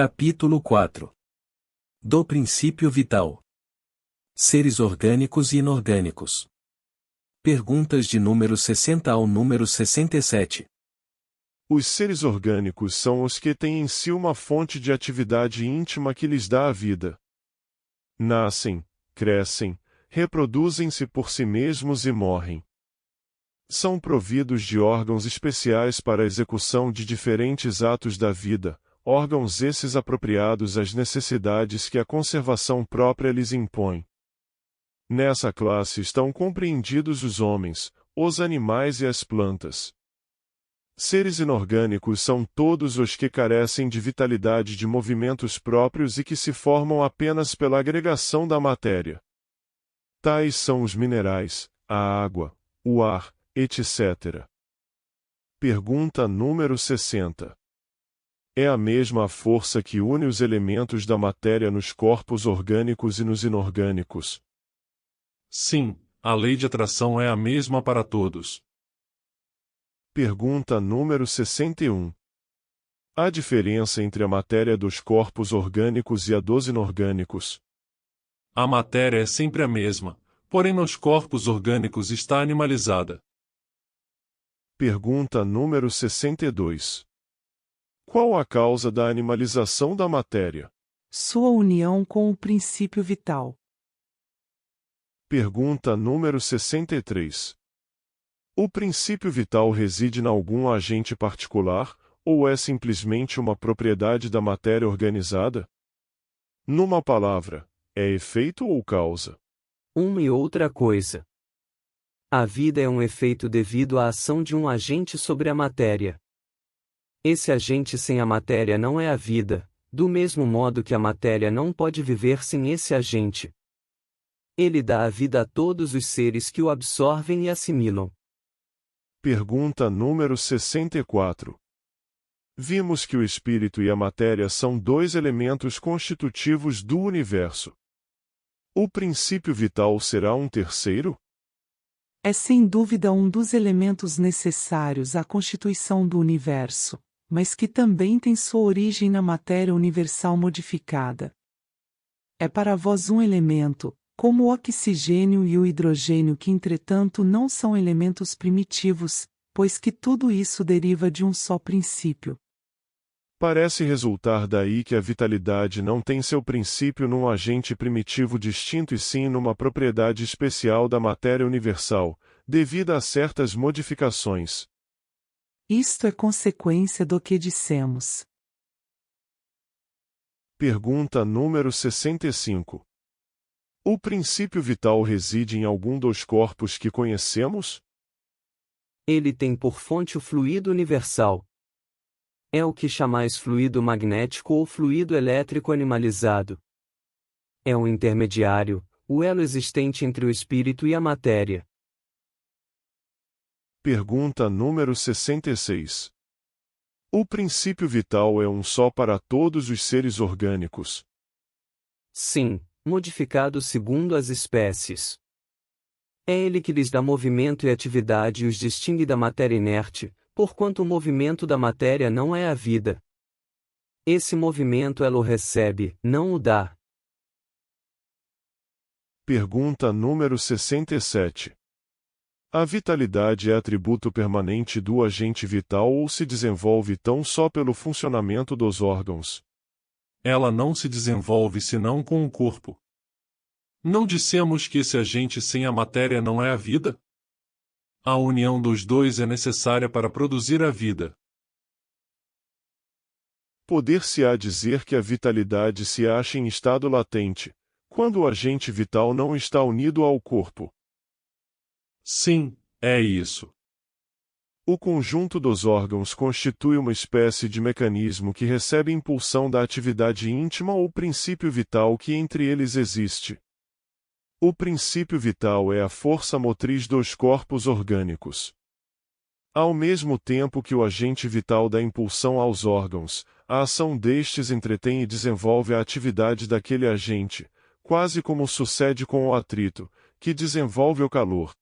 Capítulo 4. Do princípio vital. Seres orgânicos e inorgânicos. Perguntas de número 60 ao número 67. Os seres orgânicos são os que têm em si uma fonte de atividade íntima que lhes dá a vida. Nascem, crescem, reproduzem-se por si mesmos e morrem. São providos de órgãos especiais para a execução de diferentes atos da vida, órgãos esses apropriados às necessidades que a conservação própria lhes impõe. Nessa classe estão compreendidos os homens, os animais e as plantas. Seres inorgânicos são todos os que carecem de vitalidade de movimentos próprios e que se formam apenas pela agregação da matéria. Tais são os minerais, a água, o ar, etc. Pergunta número 60. É a mesma força que une os elementos da matéria nos corpos orgânicos e nos inorgânicos? Sim, a lei de atração é a mesma para todos. Pergunta número 61. Há diferença entre a matéria dos corpos orgânicos e a dos inorgânicos? A matéria é sempre a mesma, porém nos corpos orgânicos está animalizada. Pergunta número 62. Qual a causa da animalização da matéria? Sua união com o princípio vital. Pergunta número 63. O princípio vital reside em algum agente particular, ou é simplesmente uma propriedade da matéria organizada? Numa palavra, é efeito ou causa? Uma e outra coisa. A vida é um efeito devido à ação de um agente sobre a matéria. Esse agente sem a matéria não é a vida, do mesmo modo que a matéria não pode viver sem esse agente. Ele dá a vida a todos os seres que o absorvem e assimilam. Pergunta número 64. Vimos que o espírito e a matéria são dois elementos constitutivos do universo. O princípio vital será um terceiro? É sem dúvida um dos elementos necessários à constituição do universo, mas que também tem sua origem na matéria universal modificada. É para vós um elemento, como o oxigênio e o hidrogênio, que entretanto não são elementos primitivos, pois que tudo isso deriva de um só princípio. Parece resultar daí que a vitalidade não tem seu princípio num agente primitivo distinto e sim numa propriedade especial da matéria universal, devida a certas modificações. Isto é consequência do que dissemos. Pergunta número 65. O princípio vital reside em algum dos corpos que conhecemos? Ele tem por fonte o fluido universal. É o que chamais fluido magnético ou fluido elétrico animalizado. É um intermediário, o elo existente entre o espírito e a matéria. Pergunta número 66. O princípio vital é um só para todos os seres orgânicos? Sim, modificado segundo as espécies. É ele que lhes dá movimento e atividade e os distingue da matéria inerte, porquanto o movimento da matéria não é a vida. Esse movimento ela o recebe, não o dá. Pergunta número 67. A vitalidade é atributo permanente do agente vital ou se desenvolve tão só pelo funcionamento dos órgãos? Ela não se desenvolve senão com o corpo. Não dissemos que esse agente sem a matéria não é a vida? A união dos dois é necessária para produzir a vida. Poder-se-á dizer que a vitalidade se acha em estado latente, quando o agente vital não está unido ao corpo? Sim, é isso. O conjunto dos órgãos constitui uma espécie de mecanismo que recebe impulsão da atividade íntima ou princípio vital que entre eles existe. O princípio vital é a força motriz dos corpos orgânicos. Ao mesmo tempo que o agente vital dá impulsão aos órgãos, a ação destes entretém e desenvolve a atividade daquele agente, quase como sucede com o atrito, que desenvolve o calor,